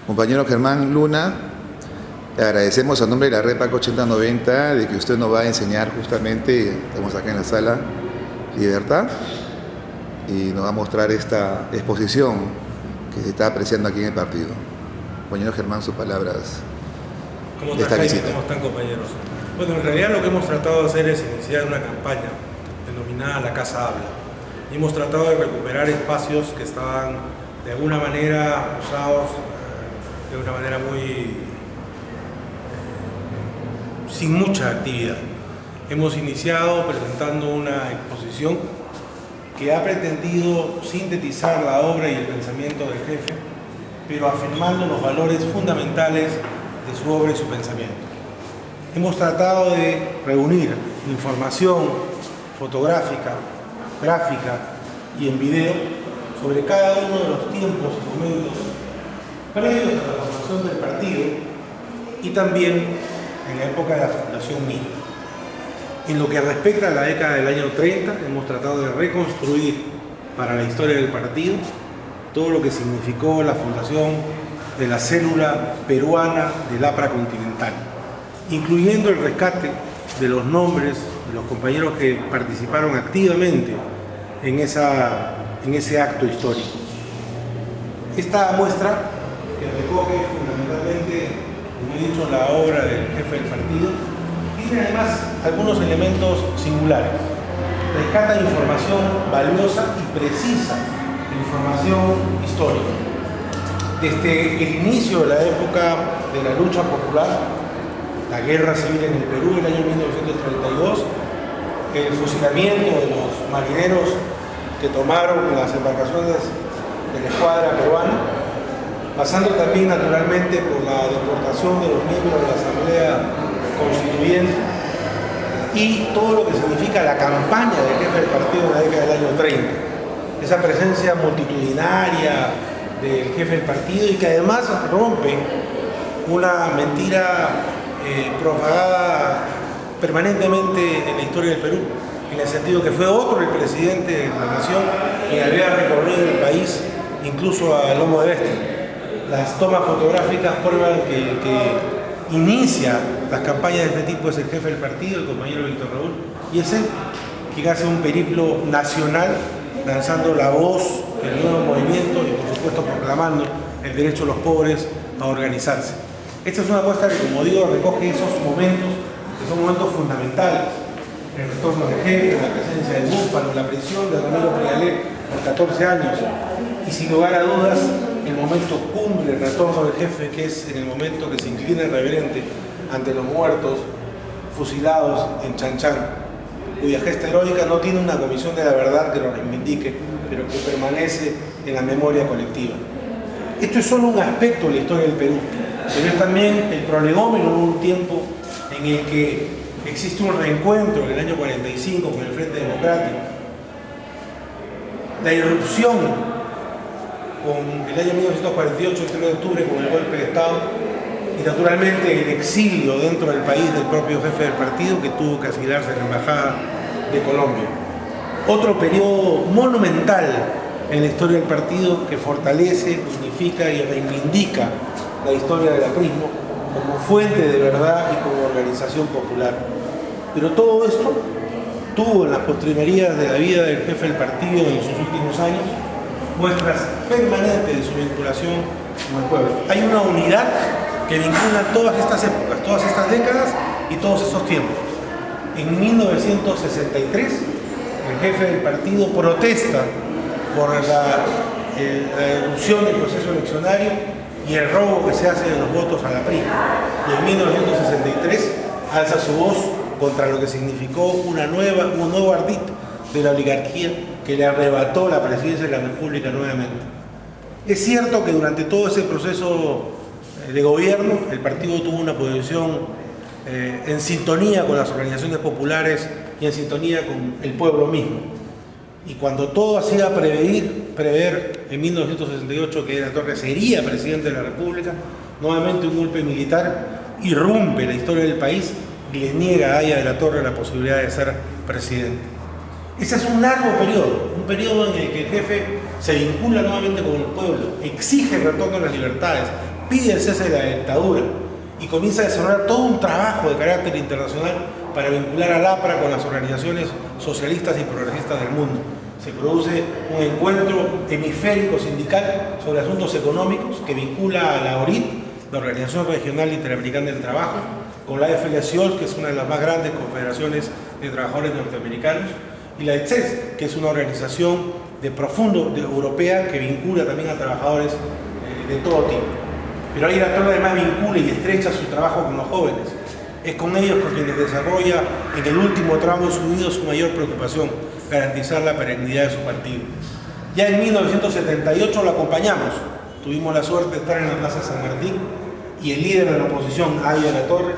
Compañero Germán Luna, le agradecemos a nombre de la Red PAC 8090 de que usted nos va a enseñar justamente, estamos acá en la sala Libertad, y nos va a mostrar esta exposición que se está apreciando aquí en el partido. Compañero Germán, sus palabras de esta visita. ¿Cómo están, compañeros? Bueno, en realidad lo que hemos tratado de hacer es iniciar una campaña denominada La Casa Habla. Y hemos tratado de recuperar espacios que estaban de alguna manera usados de una manera sin mucha actividad. Hemos iniciado presentando una exposición que ha pretendido sintetizar la obra y el pensamiento del jefe, pero afirmando los valores fundamentales de su obra y su pensamiento. Hemos tratado de reunir información fotográfica, gráfica y en video sobre cada uno de los tiempos y momentos previos a la formación del partido y también en la época de la fundación misma. En lo que respecta a la década del año 30, hemos tratado de reconstruir para la historia del partido todo lo que significó la fundación de la célula peruana del APRA continental, incluyendo el rescate de los nombres de los compañeros que participaron activamente en ese acto histórico. Esta muestra, que recoge fundamentalmente, como he dicho, la obra del jefe del partido, tiene además algunos elementos singulares. Rescata información valiosa y precisa, información histórica. Desde el inicio de la época de la lucha popular, la guerra civil en el Perú en el año 1932, el fusilamiento de los marineros que tomaron las embarcaciones de la escuadra peruana, pasando también naturalmente por la deportación de los miembros de la Asamblea Constituyente y todo lo que significa la campaña del jefe del partido en la década del año 30. Esa presencia multitudinaria del jefe del partido y que además rompe una mentira propagada permanentemente en la historia del Perú, en el sentido que fue otro el presidente de la nación que había recorrido el país incluso a lomo de bestia. Las tomas fotográficas prueban que el que inicia las campañas de este tipo es el jefe del partido, el compañero Víctor Raúl, y es él quien hace un periplo nacional lanzando la voz del nuevo movimiento y por supuesto proclamando el derecho de los pobres a organizarse. Esta es una muestra que, como digo, recoge esos momentos, que son momentos fundamentales: el retorno del jefe, la presencia del búfalo, la prisión de Ramiro Prialet por 14 años y, sin lugar a dudas, el momento cumbre, el retorno del jefe, que es en el momento que se inclina reverente ante los muertos fusilados en Chanchán, cuya gesta heroica no tiene una comisión de la verdad que lo reivindique, pero que permanece en la memoria colectiva. Esto es solo un aspecto de la historia del Perú, pero es también el prolegómeno de un tiempo en el que existe un reencuentro en el año 45 con el Frente Democrático, la irrupción con el año 1948, el 3 de octubre, con el golpe de Estado, y naturalmente el exilio dentro del país del propio jefe del partido, que tuvo que asilarse en la Embajada de Colombia. Otro periodo monumental en la historia del partido que fortalece, unifica y reivindica la historia del aprismo como fuente de verdad y como organización popular. Pero todo esto tuvo en las postrimerías de la vida del jefe del partido en sus últimos años muestras permanentes de su vinculación con el pueblo. Hay una unidad que vincula todas estas épocas, todas estas décadas y todos esos tiempos. En 1963, el jefe del partido protesta por la erupción del proceso eleccionario y el robo que se hace de los votos a la PRI. Y en 1963 alza su voz contra lo que significó un nuevo ardid de la oligarquía que le arrebató la presidencia de la República nuevamente. Es cierto que durante todo ese proceso de gobierno el partido tuvo una posición en sintonía con las organizaciones populares y en sintonía con el pueblo mismo. Y cuando todo hacía prever en 1968 que de la Torre sería presidente de la República, nuevamente un golpe militar irrumpe la historia del país y le niega a Haya de la Torre la posibilidad de ser presidente. Ese es un largo periodo, un periodo en el que el jefe se vincula nuevamente con el pueblo, exige el retorno a las libertades, pide el cese de la dictadura y comienza a desarrollar todo un trabajo de carácter internacional para vincular al APRA con las organizaciones socialistas y progresistas del mundo. Se produce un encuentro hemisférico sindical sobre asuntos económicos que vincula a la ORIT, la Organización Regional Interamericana del Trabajo, con la AFL-CIOL, que es una de las más grandes confederaciones de trabajadores norteamericanos, y la ETSES, que es una organización europea que vincula también a trabajadores de todo tipo. Pero ahí la Torre además vincula y estrecha su trabajo con los jóvenes. Es con ellos con quienes desarrolla en el último tramo de su vida su mayor preocupación, garantizar la perennidad de su partido. Ya en 1978 lo acompañamos. Tuvimos la suerte de estar en la Plaza San Martín y el líder de la oposición, Adi Alatorre,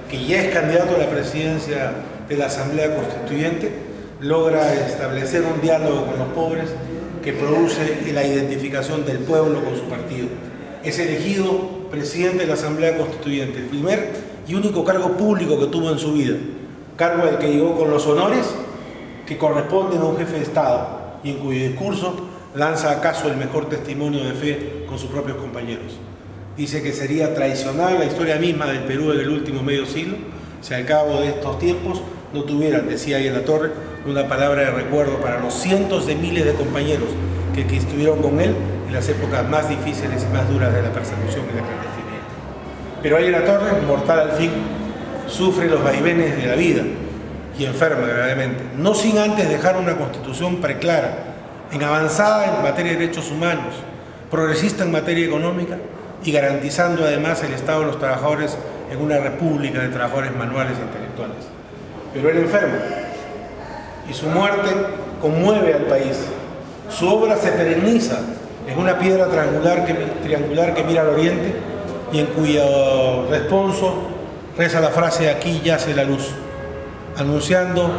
que ya es candidato a la presidencia de la Asamblea Constituyente, logra establecer un diálogo con los pobres que produce la identificación del pueblo con su partido. Es elegido presidente de la Asamblea Constituyente, el primer y único cargo público que tuvo en su vida, cargo del que llegó con los honores que corresponden a un jefe de Estado y en cuyo discurso lanza acaso el mejor testimonio de fe con sus propios compañeros. Dice que sería traicionar la historia misma del Perú en el último medio siglo si al cabo de estos tiempos no tuvieran, decía ahí en la torre, una palabra de recuerdo para los cientos de miles de compañeros que estuvieron con él en las épocas más difíciles y más duras de la persecución y la clandestinidad. Pero ahí en la torre, mortal al fin, sufre los vaivenes de la vida y enferma gravemente, no sin antes dejar una constitución preclara, en avanzada en materia de derechos humanos, progresista en materia económica y garantizando además el Estado de los trabajadores en una república de trabajadores manuales e intelectuales. Pero él enferma y su muerte conmueve al país. Su obra se perenniza en una piedra triangular que mira al oriente y en cuyo responso reza la frase «Aquí yace la luz», anunciando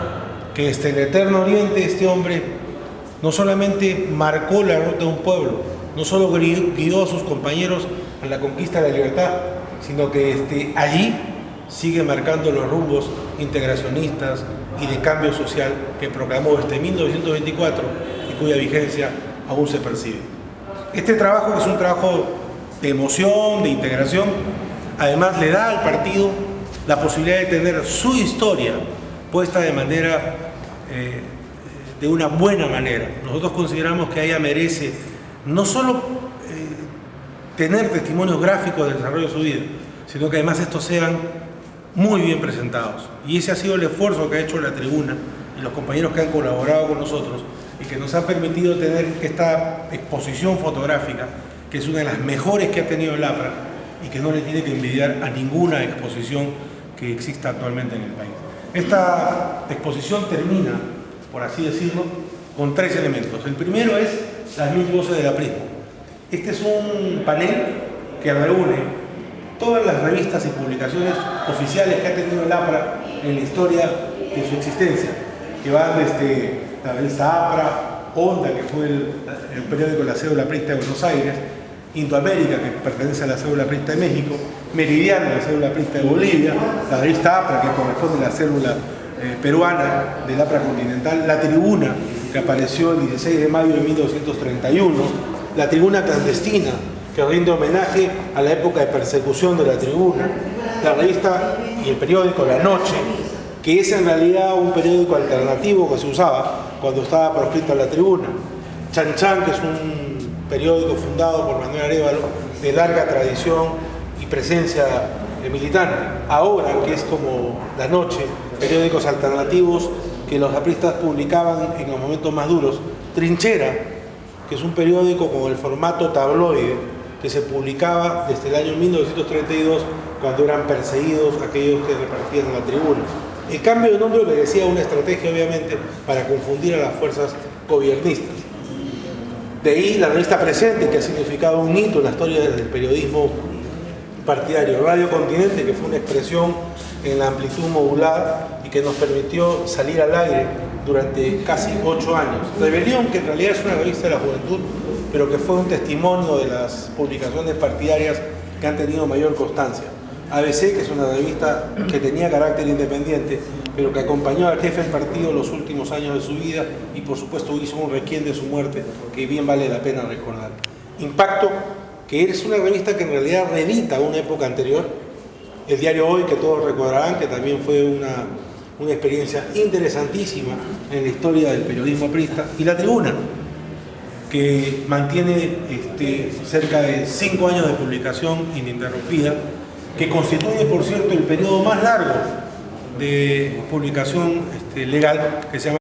que desde el eterno oriente este hombre no solamente marcó la ruta de un pueblo, no solo guió a sus compañeros a la conquista de la libertad, sino que allí sigue marcando los rumbos integracionistas y de cambio social que proclamó desde 1924 y cuya vigencia aún se percibe. Este trabajo, que es un trabajo de emoción, de integración, además le da al partido la posibilidad de tener su historia puesta de manera, de una buena manera. Nosotros consideramos que ella merece no solo tener testimonios gráficos del desarrollo de su vida, sino que además estos sean muy bien presentados. Y ese ha sido el esfuerzo que ha hecho la tribuna y los compañeros que han colaborado con nosotros y que nos han permitido tener esta exposición fotográfica, que es una de las mejores que ha tenido el APRA y que no le tiene que envidiar a ninguna exposición que exista actualmente en el país. Esta exposición termina, por así decirlo, con 3 elementos. El primero es las 1000 voces del aprismo. Este es un panel que reúne todas las revistas y publicaciones oficiales que ha tenido el APRA en la historia de su existencia, que van desde la revista APRA, Onda, que fue el periódico de la Cédula Aprista de Buenos Aires, Indoamérica, que pertenece a la Cédula Aprista de México, Meridiano, la Cédula Aprista de Bolivia, la revista APRA, que corresponde a la célula peruana del APRA continental, la Tribuna, que apareció el 16 de mayo de 1931, la Tribuna clandestina, que rinde homenaje a la época de persecución de la Tribuna, la revista y el periódico La Noche, que es en realidad un periódico alternativo que se usaba cuando estaba proscrita la Tribuna, Chan Chan, que es un periódico fundado por Manuel Arévalo, de larga tradición y presencia militante, Ahora, que es como La Noche, periódicos alternativos que los apristas publicaban en los momentos más duros, Trinchera, que es un periódico con el formato tabloide que se publicaba desde el año 1932 cuando eran perseguidos aquellos que repartían en la Tribuna. El cambio de nombre obedecía a una estrategia, obviamente, para confundir a las fuerzas gobiernistas. De ahí la revista Presente, que ha significado un hito en la historia del periodismo partidario. Radio Continente, que fue una expresión en la amplitud modulada y que nos permitió salir al aire durante casi 8 años. Rebelión, que en realidad es una revista de la juventud, pero que fue un testimonio de las publicaciones partidarias que han tenido mayor constancia. ABC, que es una revista que tenía carácter independiente, pero que acompañó al jefe del partido los últimos años de su vida y por supuesto hizo un requiem de su muerte que bien vale la pena recordar. Impacto, que es una revista que en realidad reedita una época anterior. El diario Hoy, que todos recordarán, que también fue una experiencia interesantísima en la historia del periodismo aprista, y La Tribuna, que mantiene cerca de 5 años de publicación ininterrumpida, que constituye, por cierto, el periodo más largo de publicación legal, que se llama